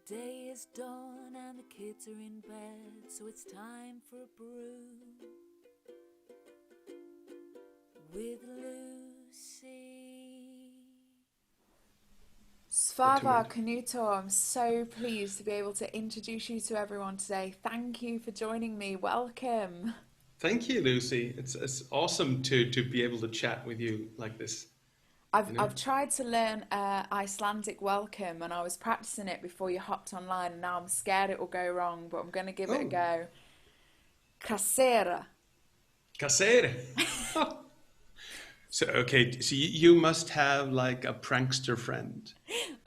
day is done and the kids are in bed, so it's time for a brew with Lucy. Svavar Knutur, I'm so pleased to be able to introduce you to everyone today. Thank you for joining me. Welcome. Thank you, Lucy. It's awesome to be able to chat with you like this. I've tried to learn Icelandic welcome, and I was practicing it before you hopped online, and now I'm scared it will go wrong, but I'm going to give it a Oh, go. Casera. Casere. So okay, so you must have like a prankster friend.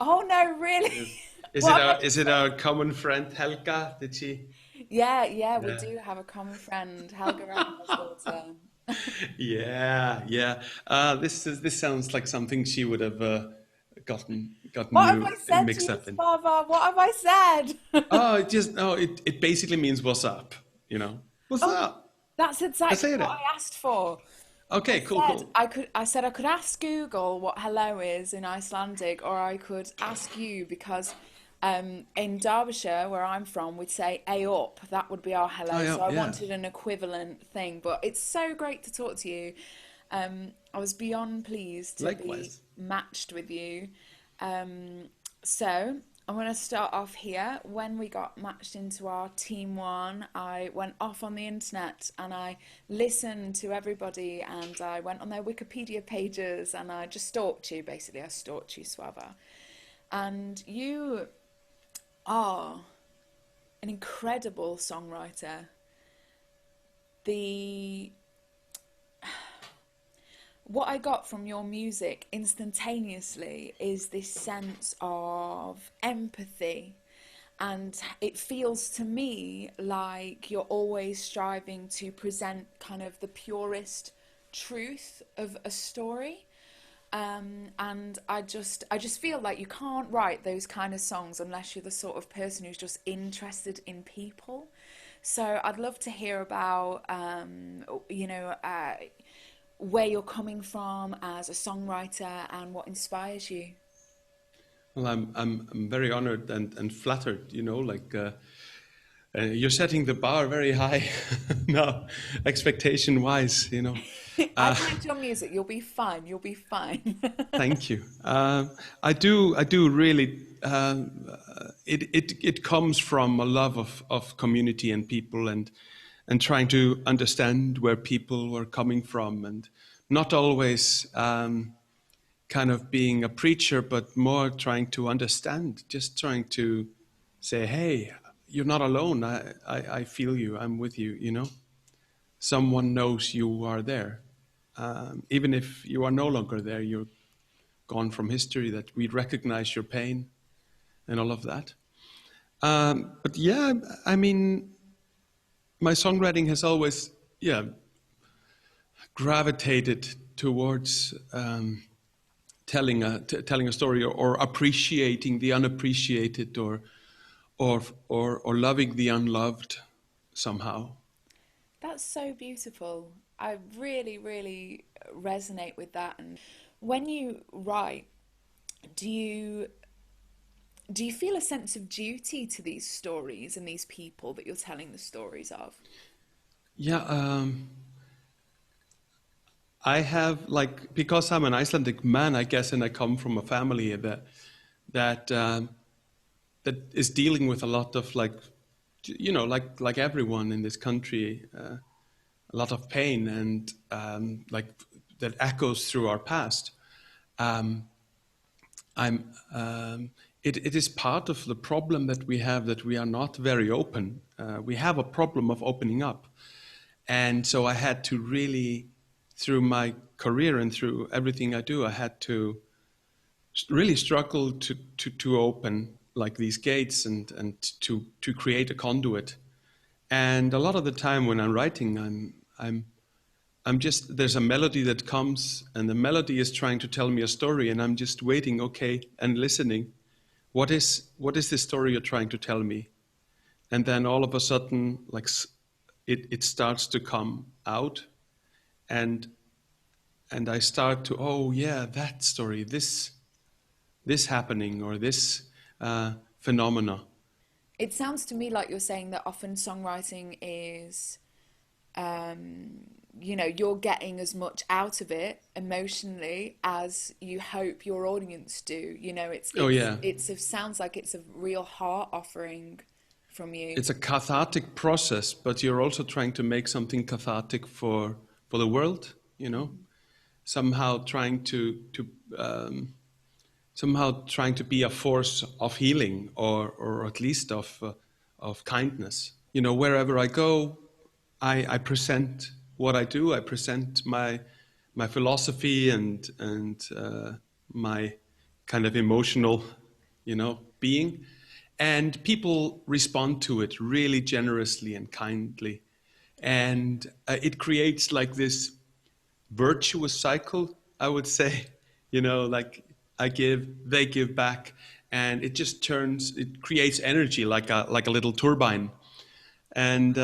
Oh no, really? Is, is it What am a is it a common friend, Helga? Did she? Yeah, we Yeah. do have a common friend, Helga Ragnarsdóttir. Yeah, yeah. This sounds like something she would have gotten What have you I said to mixed you, up in. Svavar? What have I said? It basically means what's up, you know. What's Oh, up? that's exactly what Casere. I asked for. I Okay, cool, said cool. I could ask Google what hello is in Icelandic, or I could ask you because in Derbyshire, where I'm from, we'd say "a up." That would be our Oh hello. yeah, So I yeah. wanted an equivalent thing, but it's so great to talk to you. I was beyond pleased to be Likewise. matched with you. Um, so I'm going to start off here. When we got matched into our team one, I went off on the internet and I listened to everybody and I went on their Wikipedia pages and I just stalked you. Basically, I stalked you, Swava. And you are an incredible songwriter. The What I got from your music instantaneously is this sense of empathy. And it feels to me like you're always striving to present kind of the purest truth of a story. And I just feel like you can't write those kind of songs unless you're the sort of person who's just interested in people. So I'd love to hear about, where you're coming from as a songwriter and what inspires you. Well, I'm very honored and flattered. You're setting the bar very high now, expectation wise. I've Uh, heard your music. You'll be fine. You'll be fine. Thank you. I do really. It comes from a love of community and people and trying to understand where people were coming from and not always kind of being a preacher, but more trying to understand, just trying to say, hey, you're not alone. I feel you. I'm with you. Someone knows you are there. Even if you are no longer there, you're gone from history, that we recognize your pain and all of that. But yeah, I mean, my songwriting has always, yeah, gravitated towards telling a story or appreciating the unappreciated or loving the unloved somehow. That's so beautiful. I really, really resonate with that. And when you write, do you do you feel a sense of duty to these stories and these people that you're telling the stories of? Yeah, I have like because I'm an Icelandic man, I guess, and I come from a family that that is dealing with a lot of like everyone in this country, a lot of pain and like that echoes through our past. Um, I'm. It is part of the problem that we have that we are not very open. We have a problem of opening up, and so I had to really, through my career and through everything I do, I had to really struggle to open like these gates and to create a conduit. And a lot of the time when I'm writing, I'm just there's a melody that comes, and the melody is trying to tell me a story, and I'm just waiting, okay, and listening. What is the story you're trying to tell me? And then all of a sudden, like it starts to come out, and and I start to, oh yeah, that story, this happening or this phenomena. It sounds to me like you're saying that often songwriting is, you're getting as much out of it emotionally as you hope your audience do. Oh yeah, It sounds like it's a real heart offering from you. it's a cathartic process, but you're also trying to make something cathartic for the world. Somehow trying to be a force of healing, or at least of kindness. Wherever I go, I present what I do. I present my philosophy and my kind of emotional, being, and people respond to it really generously and kindly, and it creates like this virtuous cycle, I would say. Like I give, they give back, and it creates energy like a little turbine, and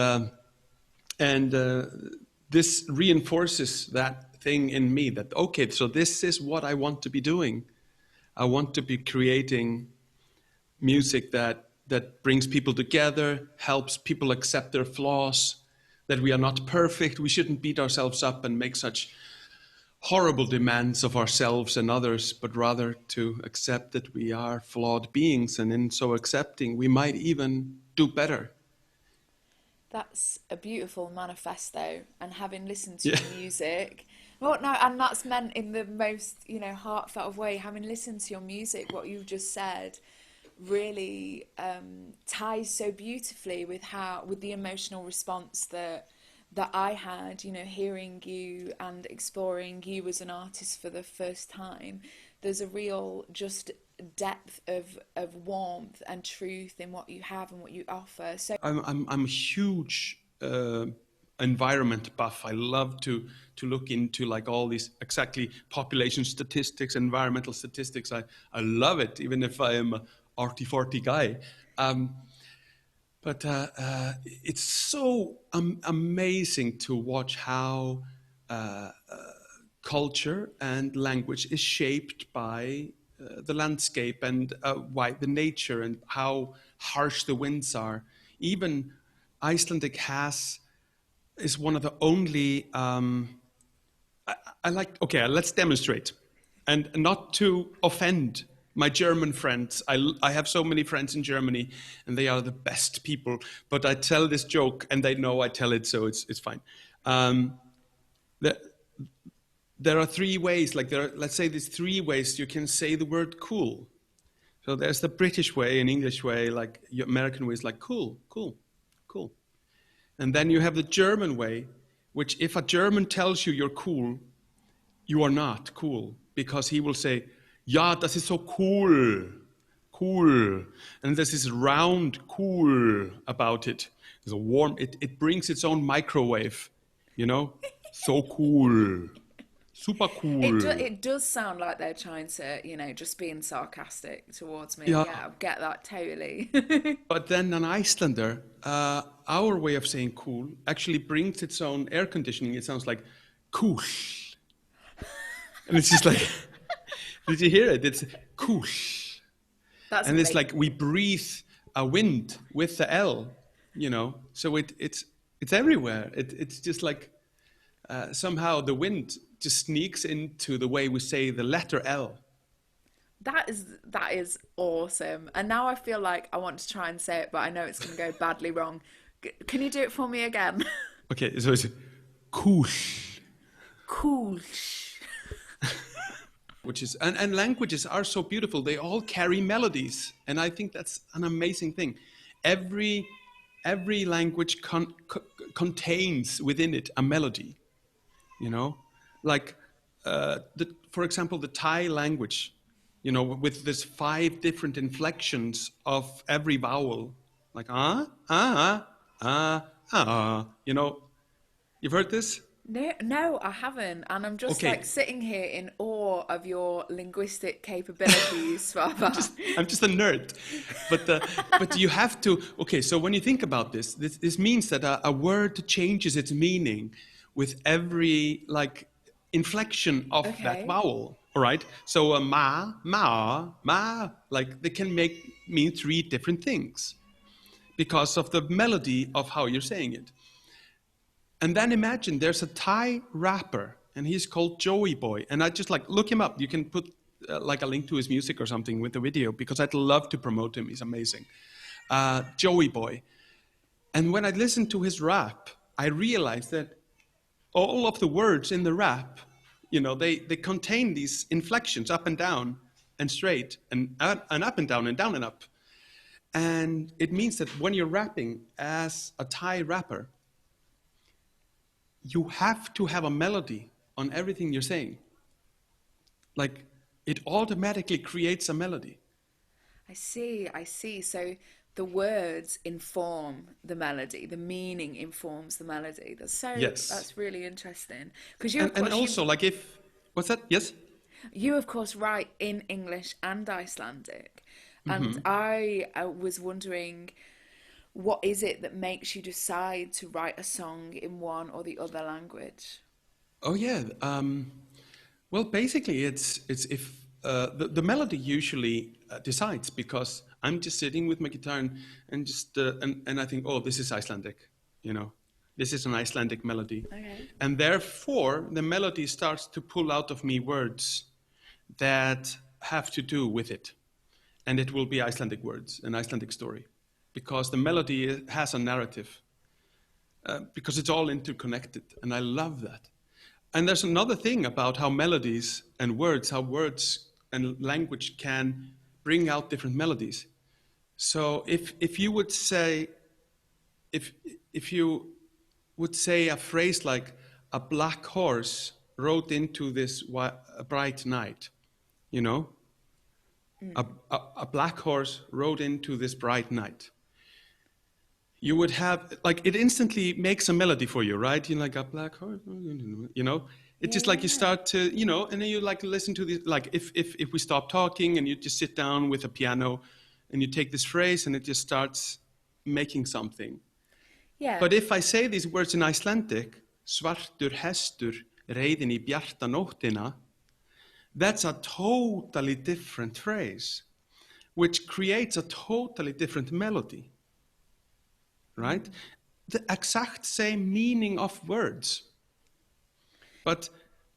this reinforces that thing in me that, okay, so this is what I want to be doing. I want to be creating music that brings people together, helps people accept their flaws, that we are not perfect. We shouldn't beat ourselves up and make such horrible demands of ourselves and others, but rather to accept that we are flawed beings, and in so accepting, we might even do better. That's a beautiful manifesto, and having listened to Yeah. your music, well, no, and that's meant in the most, heartfelt of way. Having listened to your music, what you've just said really ties so beautifully with the emotional response that I had, hearing you and exploring you as an artist for the first time. There's a real just depth of warmth and truth in what you have and what you offer. So I'm a huge environment buff. I love to look into like all these exactly population statistics, environmental statistics. I love it, even if I am a arty-farty guy. But it's so amazing to watch how culture and language is shaped by the landscape and why the nature and how harsh the winds are. Even Icelandic is one of the only. I like. Okay, let's demonstrate, and not to offend my German friends. I have so many friends in Germany, and they are the best people. But I tell this joke, and they know I tell it, so it's fine. The, there are three ways, let's say there's three ways you can say the word cool. So there's the British way and English way, like your American way is like cool, cool, cool. And then you have the German way, which if a German tells you you're cool, you are not cool, because he will say, ja, das ist so cool, cool. And there's this round cool about it. There's a warm, it brings its own microwave, so cool. Super cool. it does sound like they're trying to, just being sarcastic towards me. Yeah. Yeah, I get that totally. But then an Icelander, our way of saying cool actually brings its own air conditioning. It sounds like cool. And it's just like, did you hear it? It's cool. That's And it's amazing. like we breathe a wind with the L, so it's everywhere. It's just like somehow the wind just sneaks into the way we say the letter L. That is awesome. And now I feel like I want to try and say it, but I know it's going to go badly wrong. Can you do it for me again? Okay, so it's cool. Cool. Which is and languages are so beautiful. They all carry melodies, and I think that's an amazing thing. Every language contains within it a melody. Like for example, the Thai language, with this 5 different inflections of every vowel, like you've heard this? No, I haven't. And I'm just Okay. like sitting here in awe of your linguistic capabilities, Svavar. I'm just a nerd, but you have to. Okay, so when you think about this means that a word changes its meaning with every inflection of that Okay. vowel. All right. So ma, like they can mean 3 different things. because of the melody of how you're saying it. And then imagine there's a Thai rapper, and he's called Joey Boy. And I just like, look him up. You can put like a link to his music or something with the video, because I'd love to promote him. He's amazing. Joey Boy. And when I listened to his rap, I realized that all of the words in the rap, they contain these inflections up and down and straight and up and down and down and up. And it means that when you're rapping as a Thai rapper, you have to have a melody on everything you're saying. Like, it automatically creates a melody. I see. So the words inform the melody, the meaning informs the melody. Yes. That's really interesting. Because what's that? Yes? You of course write in English and Icelandic. And I was wondering, what is it that makes you decide to write a song in one or the other language? Oh yeah. Well, basically, it's if the melody usually decides, because I'm just sitting with my guitar and I think, oh, this is Icelandic, this is an Icelandic melody, Okay. and therefore the melody starts to pull out of me words that have to do with it, and it will be Icelandic words, an Icelandic story, because the melody has a narrative, because it's all interconnected, and I love that. And there's another thing about how melodies and words, how words and language can bring out different melodies. So if you would say, if you would say a phrase like, a black horse rode into this bright night, a black horse rode into this bright night. You would have, like, it instantly makes a melody for you, right? Like, a black horse, It's just like you start to, and then you like listen to this, like if we stop talking and you just sit down with a piano and you take this phrase and it just starts making something. Yeah. But if I say these words in Icelandic, svartur hestur reiðin í bjarta nóttina, that's a totally different phrase, which creates a totally different melody. Right? The exact same meaning of words, but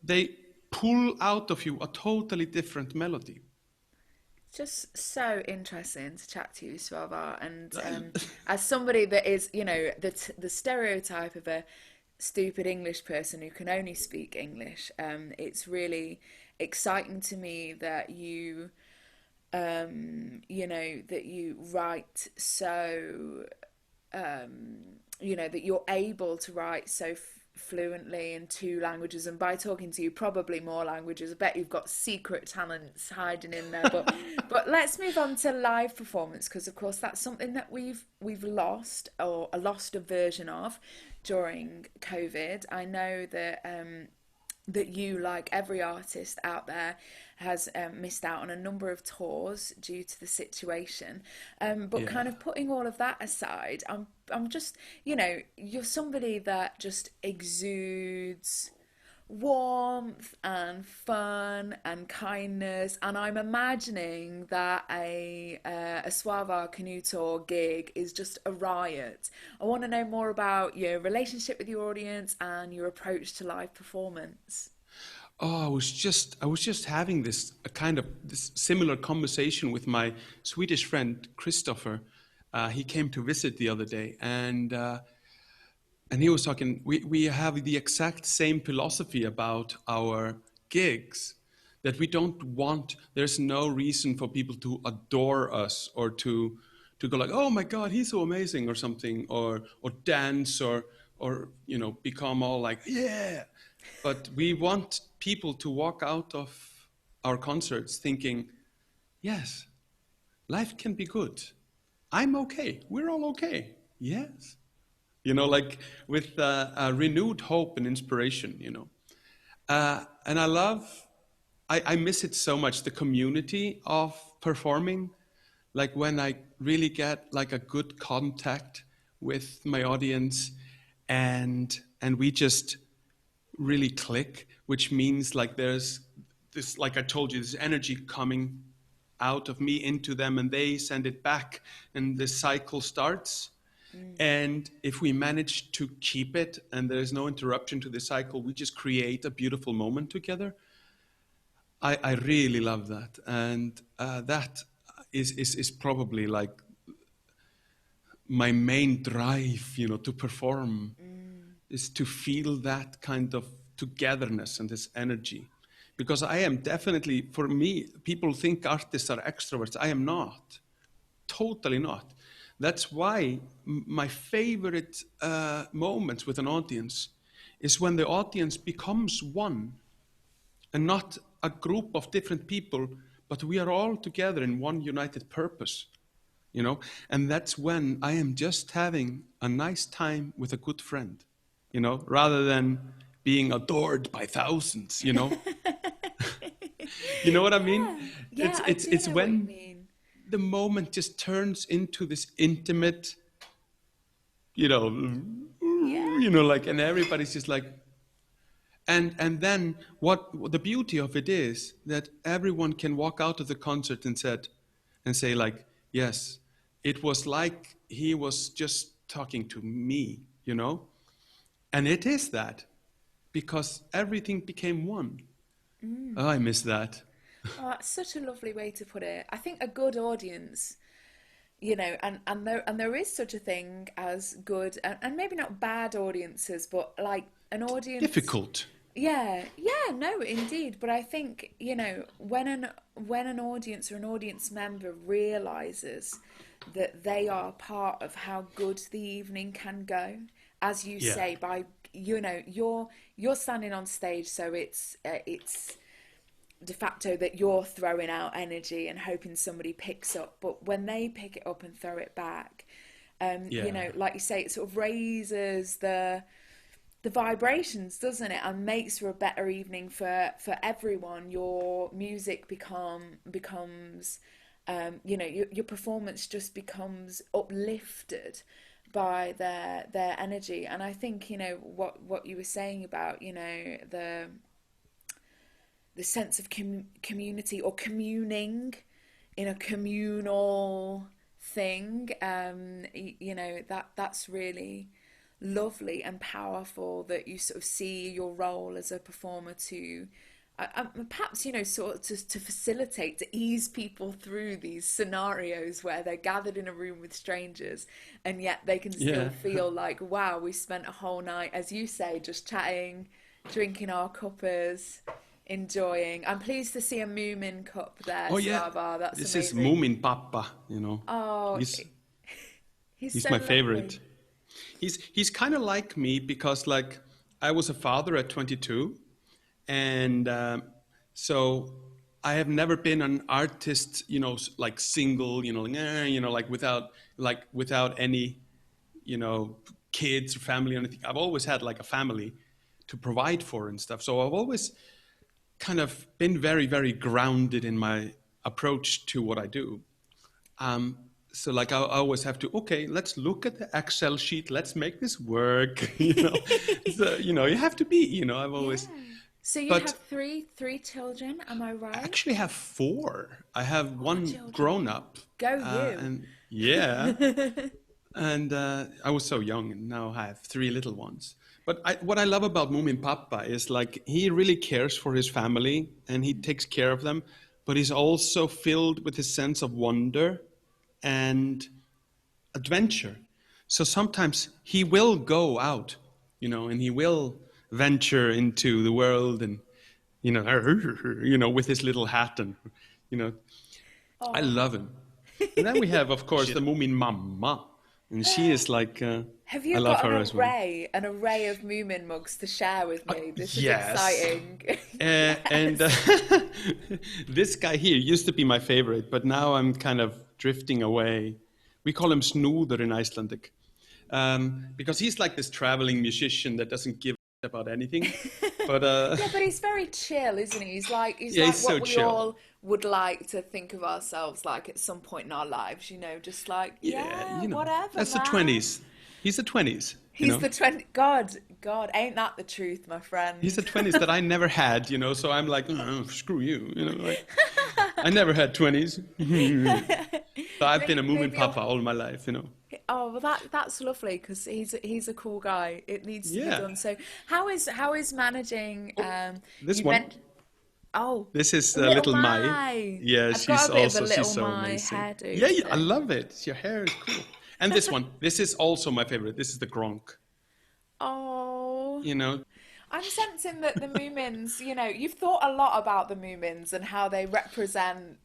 they pull out of you a totally different melody. Just so interesting to chat to you, Svavar. And as somebody that is, the stereotype of a stupid English person who can only speak English, it's really exciting to me that you, that you write so... that you're able to write so fluently in two languages, and by talking to you, probably more languages. I bet you've got secret talents hiding in there. But let's move on to live performance, because of course that's something that we've lost, or lost a version of during COVID. I know that that you, like every artist out there, has missed out on a number of tours due to the situation. But kind of putting all of that aside, I'm just, you're somebody that just exudes warmth and fun and kindness, and I'm imagining that a Svavar Knutur gig is just a riot. I want to know more about your relationship with your audience and your approach to live performance. Oh, I was just having this similar conversation with my Swedish friend Christopher. He came to visit the other day, and he was talking. We have the exact same philosophy about our gigs, that we don't want. There's no reason for people to adore us, or to go like, oh my God, he's so amazing, or something, or dance, or become all like, yeah. But we want people to walk out of our concerts thinking, yes, life can be good. I'm okay. We're all okay. Yes. Like with a renewed hope and inspiration, And I miss it so much, the community of performing. Like when I really get like a good contact with my audience, and we just really click, which means like there's this, like I told you, this energy coming out of me into them, and they send it back, and the cycle starts. And if we manage to keep it and there's no interruption to the cycle, we just create a beautiful moment together. I really love that. And that is probably like my main drive, to perform, is to feel that kind of togetherness and this energy. Because I am definitely, for me, people think artists are extroverts. I am not. Totally not. That's why my favorite moments with an audience is when the audience becomes one and not a group of different people, but we are all together in one united purpose, and that's when I am just having a nice time with a good friend, rather than being adored by thousands, You know what I mean? Yeah, It's know when what you mean. the moment just turns into this intimate, like, and everybody's just like, and then what the beauty of it is that everyone can walk out of the concert and say like, yes, it was like he was just talking to me, and it is that, because everything became one. Oh, I miss that. Oh, that's such a lovely way to put it. I think a good audience, and there is such a thing as good and maybe not bad audiences, but like an audience. Difficult. Yeah, no, indeed. But I think, when an audience or an audience member realizes that they are part of how good the evening can go, as you say, by you're standing on stage, so it's de facto that you're throwing out energy and hoping somebody picks up. But when they pick it up and throw it back, like you say, it sort of raises the vibrations, doesn't it, and makes for a better evening for everyone. Your music becomes your performance just becomes uplifted by their energy. And I think what you were saying about the sense of community or communing in a communal thing, that's really lovely and powerful, that you sort of see your role as a performer to perhaps sort of to facilitate, to ease people through these scenarios where they're gathered in a room with strangers and yet they can still feel like, wow, we spent a whole night, as you say, just chatting, drinking our cuppers, enjoying. I'm pleased to see a Moomin cup there. Oh yeah, Svavar. That's this amazing. is Moomin Papa, Oh, he's so my lovely. favorite. He's kind of like me, because like I was a father at 22, and so I have never been an artist, like single, like without any, kids or family or anything. I've always had like a family to provide for and stuff. So I've always kind of been very, very grounded in my approach to what I do. So like I always have to, okay, let's look at the Excel sheet. Let's make this work. So, you have to be, I've always. Yeah. So you have three children, am I right? I actually have 4. I have one children. grown up. Go you. And yeah. And I was so young, and now I have 3 little ones. But what I love about Moomin Papa is like he really cares for his family and he takes care of them, but he's also filled with his sense of wonder and adventure. So sometimes he will go out, and he will venture into the world and, with his little hat and, I love him. And then we have, of course, the Moomin Mama. And she is like, have you I love got her an as well. array of Moomin mugs to share with me? This is yes. exciting. And this guy here used to be my favorite, but now I'm kind of drifting away. We call him Knutur in Icelandic, because he's like this traveling musician that doesn't give a about anything. But yeah, but he's very chill, isn't he? He's like he's what so we chill. all would like to think of ourselves like at some point in our lives, just like whatever. That's man. the 20s. He's the 20s. He's the 20. God, ain't that the truth, my friend? He's the 20s that I never had, so I'm like, oh, screw you, like. I never had 20s. So I've been a Moomin Maybe Papa all my life, you know. Oh, well, that's lovely because he's a cool guy. It needs to be Yeah. done. So how is managing? This You one. meant oh, This is little little Mai. Mai. Yeah, I've got a bit of a she's little so Mai amazing. hairdo Yeah, yeah, I today. love it. Your hair is cool. And this one, this is also my favorite. This is the Gronk. Oh, You know, I'm sensing that the Moomins, you've thought a lot about the Moomins and how they represent,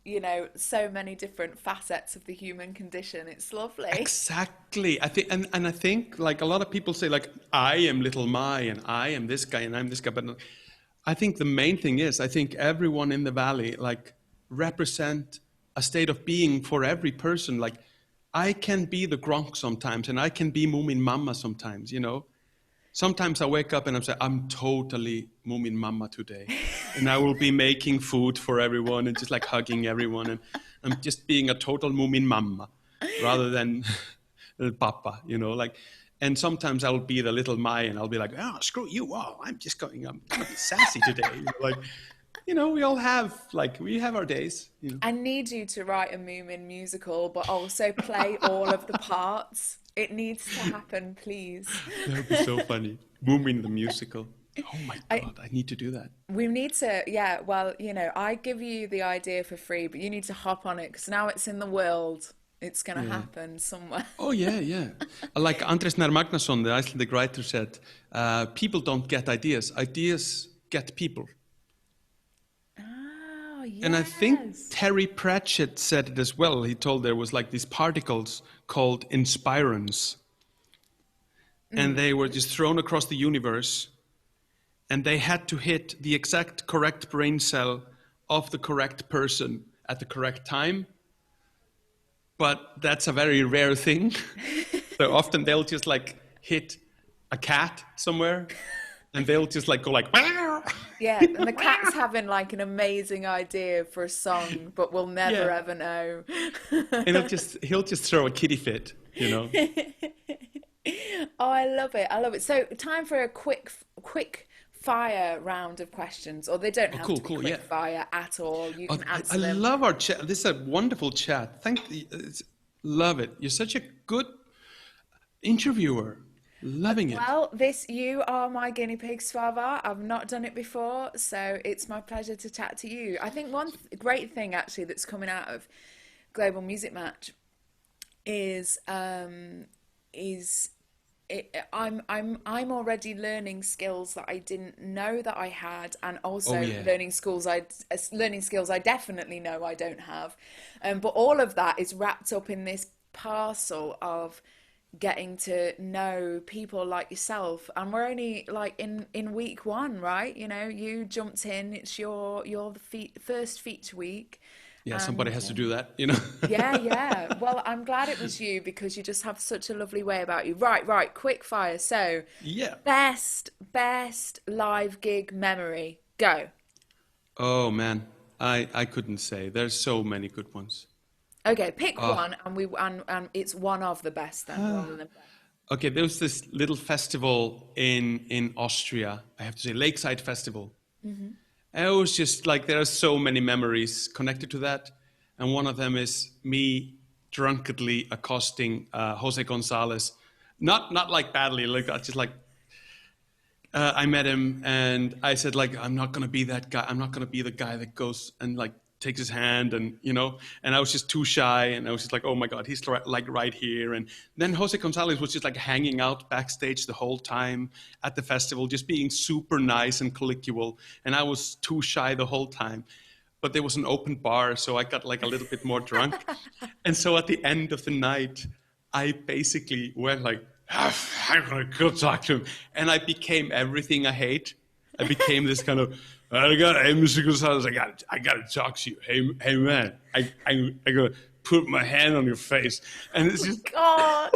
so many different facets of the human condition. It's lovely. exactly. I think, and I think like a lot of people say like I am little Mai and I am this guy and I'm this guy, but I think the main thing is I think everyone in the valley like represent a state of being for every person. Like I can be the Gronk sometimes, and I can be Moomin Mama sometimes. You know, sometimes I wake up and I'm saying I'm totally Moomin Mama today, and I will be making food for everyone and just like hugging everyone, and I'm just being a total Moomin Mama rather than Papa. You know, like. And sometimes I'll be the little Mai and I'll be like, oh, screw you. Oh, I'm gonna be sassy today. You know, like, we all have, we have our days, I need you to write a Moomin musical, but also play all of the parts. It needs to happen, please. That would be so funny. Moomin the musical. Oh my God, I need to do that. We need to, yeah, well, I give you the idea for free, but you need to hop on it because now it's in the world. It's going to happen somewhere. Oh, yeah, yeah. Like Andres Nær Magnason, the Icelandic writer, said, people don't get ideas. Ideas get people. Oh, yes. And I think Terry Pratchett said it as well. He told there was like these particles called inspirons. And they were just thrown across the universe. And they had to hit the exact correct brain cell of the correct person at the correct time. But that's a very rare thing. So often they'll just like hit a cat somewhere and they'll just like go like, yeah, and the cat's having like an amazing idea for a song, but we'll never ever know. And he'll just throw a kitty fit, Oh, I love it. I love it. So time for a quick fire round of questions, or they don't have to be quick fire at all. You can answer them. I love our chat. This is a wonderful chat. Love it. You're such a good interviewer. Loving it. Well, you are my guinea pig, Svavar. I've not done it before, so it's my pleasure to chat to you. I think one great thing actually that's coming out of Global Music Match is I'm already learning skills that I didn't know that I had, and also learning skills I definitely know I don't have. But all of that is wrapped up in this parcel of getting to know people like yourself. And we're only like in week one, right? You jumped in. It's your first feature week. Yeah, somebody has to do that, Yeah. Well, I'm glad it was you because you just have such a lovely way about you. Right. Quick fire. So, best live gig memory. Go. Oh man, I couldn't say. There's so many good ones. Okay, pick one, and it's one of the best then, rather than best. Okay, there was this little festival in Austria. I have to say, Lakeside Festival. Mm-hmm. And it was just like, there are so many memories connected to that. And one of them is me drunkenly accosting Jose Gonzalez. Not like badly, like just like, I met him and I said like, I'm not going to be that guy. I'm not going to be the guy that goes and like takes his hand and, and I was just too shy. And I was just like, oh my God, he's like right here. And then Jose Gonzalez was just like hanging out backstage the whole time at the festival, just being super nice and colloquial. And I was too shy the whole time. But there was an open bar, so I got like a little bit more drunk. And so at the end of the night, I basically went like, I'm going to go talk to him. And I became everything I hate. I became this kind of, hey, Mr. Gonzalez, I got to talk to you. Hey man, I got to put my hand on your face. And it's just, God.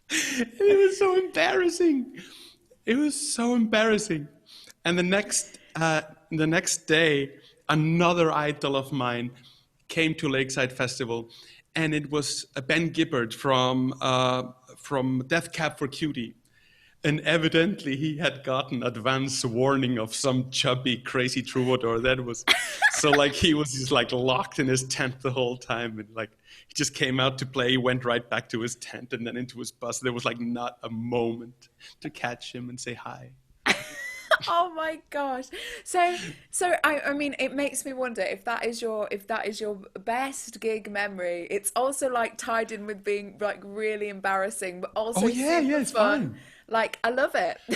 It was so embarrassing. It was so embarrassing. And the next day, another idol of mine came to Lakeside Festival, and it was Ben Gibbard from Death Cab for Cutie. And evidently he had gotten advance warning of some chubby, crazy troubadour that was, so like he was just like locked in his tent the whole time, and like he just came out to play, went right back to his tent and then into his bus. There was like not a moment to catch him and say hi. Oh my gosh. I mean, it makes me wonder if that is your best gig memory. It's also like tied in with being like really embarrassing, but Oh also yeah, super it's fun. fine. Like I love it.